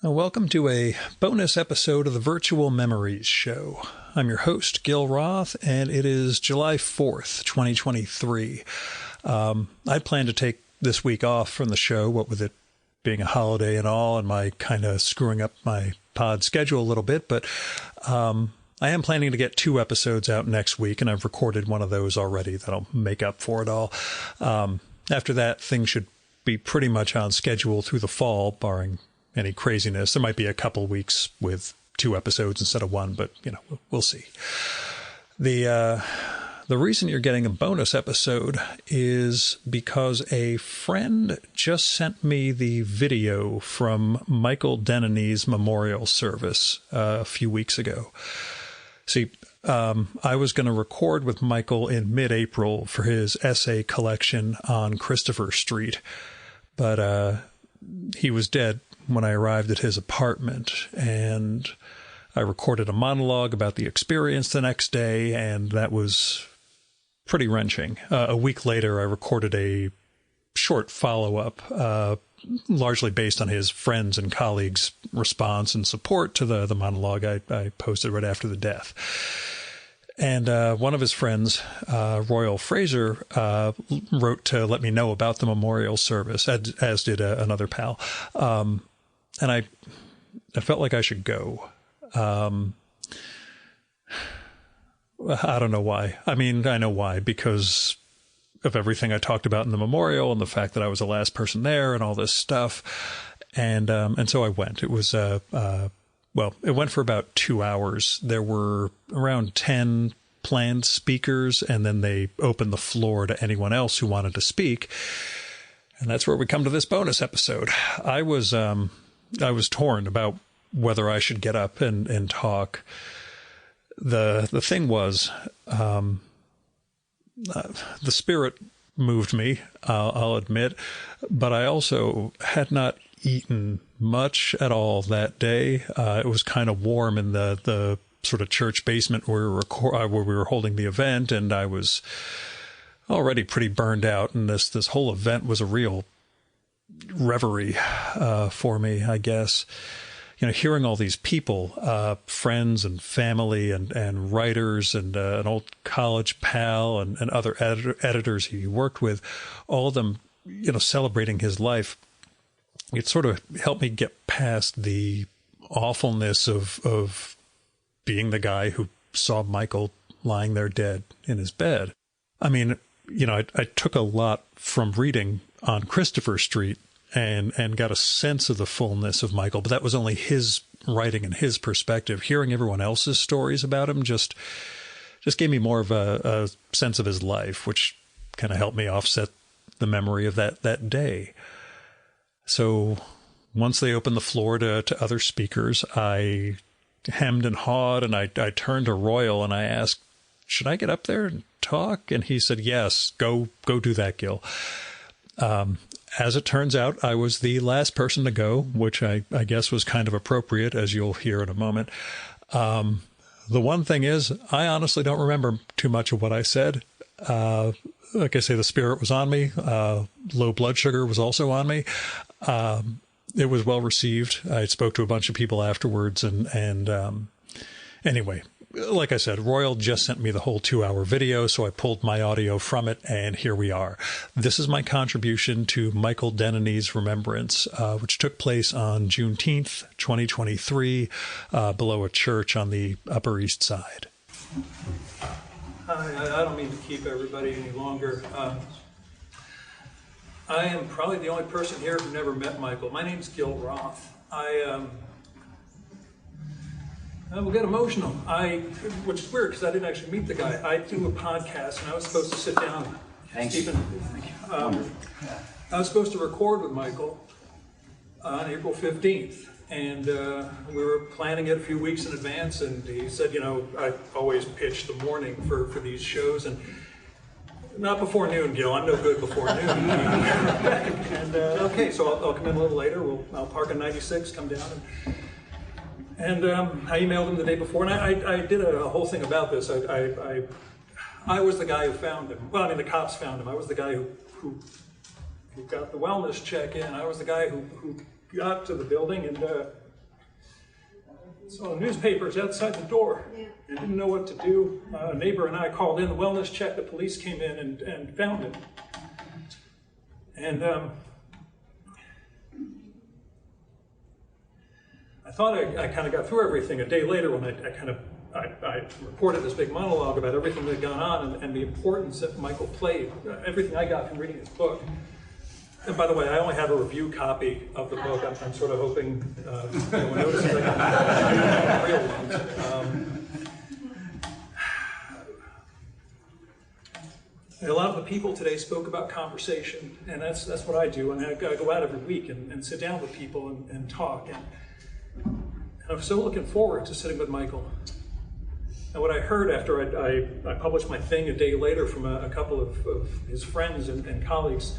Welcome to a bonus episode of the Virtual Memories Show. I'm your host, Gil Roth, and it is July 4th, 2023. I plan to take this week off from the show, what with it being a holiday and all, and my kind of screwing up my pod schedule a little bit, but I am planning to get 2 episodes out next week, and I've recorded one of those already that'll make up for it all. After that, things should be pretty much on schedule through the fall, barring any craziness. There might be a couple weeks with 2 episodes instead of 1, but, you know, we'll see. The reason you're getting a bonus episode is because a friend just sent me the video from Michael Denneny's memorial service a few weeks ago. See, I was going to record with Michael in mid-April for his essay collection on Christopher Street, but he was dead when I arrived at his apartment, and I recorded a monologue about the experience the next day, and that was pretty wrenching. A week later, I recorded a short follow-up, largely based on his friends and colleagues' response and support to the monologue I posted right after the death. And one of his friends, Royal Fraser, wrote to let me know about the memorial service, as did another pal. And I felt like I should go. I don't know why. I mean, I know why, because of everything I talked about in the memorial and the fact that I was the last person there and all this stuff. And so I went. It was, well, it went for about 2 hours. There were around 10 planned speakers, and then they opened the floor to anyone else who wanted to speak. And that's where we come to this bonus episode. I was torn about whether I should get up and talk. The thing was, the spirit moved me, I'll admit, but I also had not eaten much at all that day. It was kind of warm in the sort of church basement where we were holding the event, and I was already pretty burned out, and this whole event was a real reverie for me, I guess. You know, hearing all these people, friends and family and writers and an old college pal and other editors he worked with, all of them, you know, celebrating his life, it sort of helped me get past the awfulness of being the guy who saw Michael lying there dead in his bed. I mean, you know, I took a lot from reading on Christopher Street and got a sense of the fullness of Michael, but that was only his writing and his perspective. Hearing everyone else's stories about him just gave me more of a sense of his life, which kind of helped me offset the memory of that day. So once they opened the floor to other speakers, I hemmed and hawed, and I turned to Royal and I asked, should I get up there and talk? And he said, yes, go do that, Gil. As it turns out, I was the last person to go, which I guess was kind of appropriate, as you'll hear in a moment. The one thing is, I honestly don't remember too much of what I said. Like I say, the spirit was on me. Low blood sugar was also on me. It was well received. I spoke to a bunch of people afterwards, and anyway, like I said, Royal just sent me the whole 2-hour video, so I pulled my audio from it, and here we are. This is my contribution to Michael Denneny's remembrance, which took place on Juneteenth, 2023, below a church on the Upper East Side. I don't mean to keep everybody any longer. I am probably the only person here who never met Michael. My name's Gil Roth. I will get emotional. Which is weird because I didn't actually meet the guy. I do a podcast, and I was supposed to sit down. Thanks. Stephen, I was supposed to record with Michael on April 15th, and we were planning it a few weeks in advance. And he said, you know, I always pitch the morning for these shows, and not before noon, Gil. I'm no good before noon. And okay, so I'll come in a little later. I'll park on 96, come down, and I emailed him the day before, and I did a whole thing about this. I was the guy who found him. Well, I mean, the cops found him. I was the guy who got the wellness check in. I was the guy who got to the building and saw the newspapers outside the door. I didn't know what to do. A neighbor and I called in the wellness check. The police came in and found him. And I thought I kind of got through everything. A day later, when I reported this big monologue about everything that had gone on and the importance that Michael played, everything I got from reading his book. And by the way, I only have a review copy of the book. I'm sort of hoping no one notices I got real ones. A lot of the people today spoke about conversation, and that's what I do. And I go out every week and sit down with people and talk. And I'm so looking forward to sitting with Michael. And what I heard after I published my thing a day later from a couple of his friends and colleagues,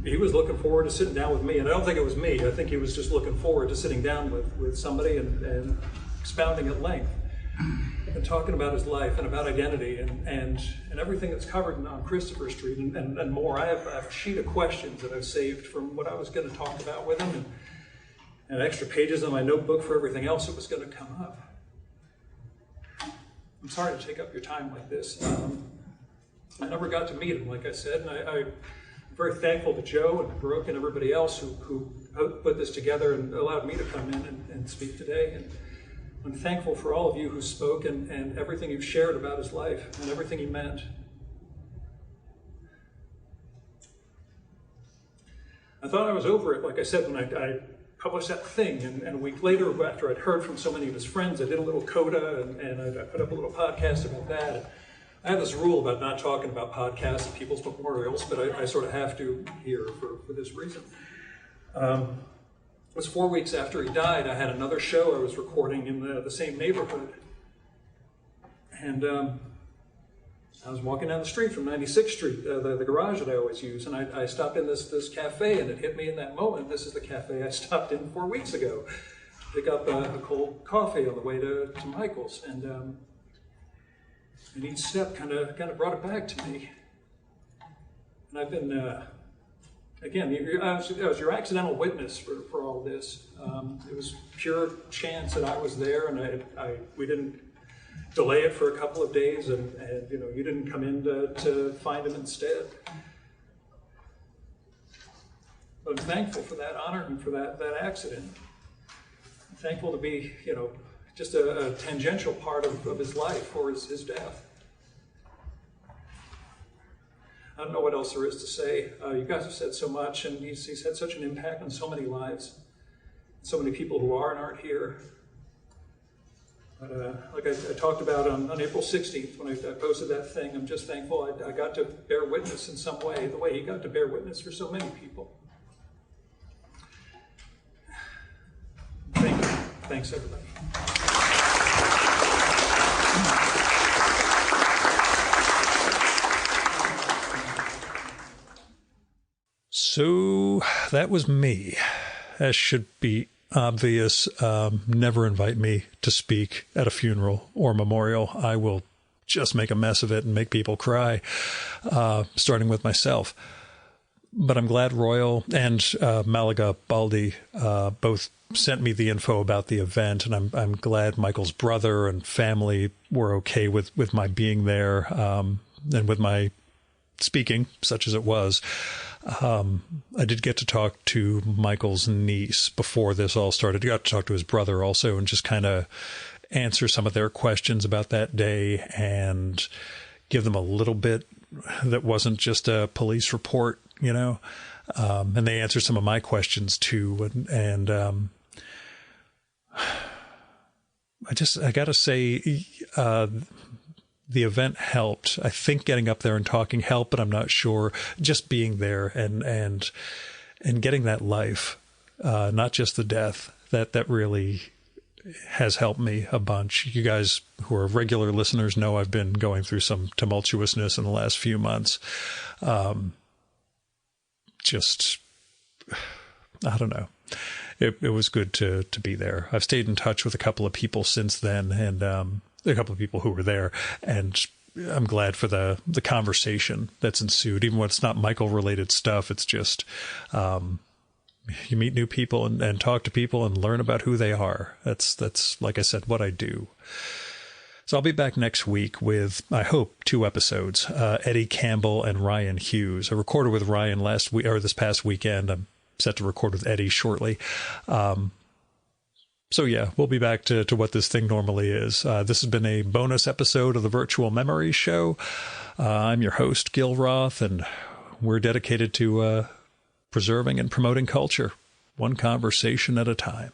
he was looking forward to sitting down with me. And I don't think it was me. I think he was just looking forward to sitting down with somebody and expounding at length and talking about his life and about identity and everything that's covered on Christopher Street and more. I have a sheet of questions that I've saved from what I was going to talk about with him and extra pages on my notebook for everything else that was going to come up. I'm sorry to take up your time like this. I never got to meet him, like I said, and I'm very thankful to Joe and Brooke and everybody else who put this together and allowed me to come in and speak today. And I'm thankful for all of you who spoke and everything you've shared about his life and everything he meant. I thought I was over it, like I said, when I published that thing, and a week later, after I'd heard from so many of his friends, I did a little coda, and I put up a little podcast about that. And I have this rule about not talking about podcasts and people's memorials, but I sort of have to here for this reason. It was 4 weeks after he died. I had another show I was recording in the same neighborhood. And I was walking down the street from 96th Street, the garage that I always use, and I stopped in this cafe, and it hit me in that moment. This is the cafe I stopped in 4 weeks ago to pick up a cold coffee on the way to Michael's. And each step kind of brought it back to me. And I've been... Again, I was your accidental witness for all this. It was pure chance that I was there, and we didn't delay it for a couple of days, and you didn't come in to find him instead. But I'm thankful for that honor and for that accident. I'm thankful to be, just a tangential part of his life or his death. I don't know what else there is to say. You guys have said so much, and he's had such an impact on so many lives, so many people who are and aren't here. But like I talked about on April 16th, when I posted that thing, I'm just thankful I got to bear witness in some way, the way he got to bear witness for so many people. Thank you. Thanks, everybody. So that was me. As should be obvious, never invite me to speak at a funeral or memorial. I will just make a mess of it and make people cry, starting with myself. But I'm glad Royal and Malaga Baldi both sent me the info about the event, and I'm glad Michael's brother and family were okay with my being there and with my speaking, such as it was. I did get to talk to Michael's niece before this all started. I got to talk to his brother also and just kind of answer some of their questions about that day and give them a little bit that wasn't just a police report, and they answered some of my questions too. And I got to say, the event helped. I think getting up there and talking helped, but I'm not sure. Just being there and getting that life, not just the death, that really has helped me a bunch. You guys who are regular listeners know I've been going through some tumultuousness in the last few months. I don't know. It was good to be there. I've stayed in touch with a couple of people since then, and a couple of people who were there, and I'm glad for the conversation that's ensued. Even when it's not Michael related stuff, it's just You meet new people and talk to people and learn about who they are. That's, like I said, what I do. So I'll be back next week with, I hope, 2 episodes, Eddie Campbell and Ryan Hughes. I recorded with Ryan this past weekend. I'm set to record with Eddie shortly. So yeah, we'll be back to what this thing normally is. This has been a bonus episode of the Virtual Memory Show. I'm your host, Gil Roth, and we're dedicated to preserving and promoting culture, one conversation at a time.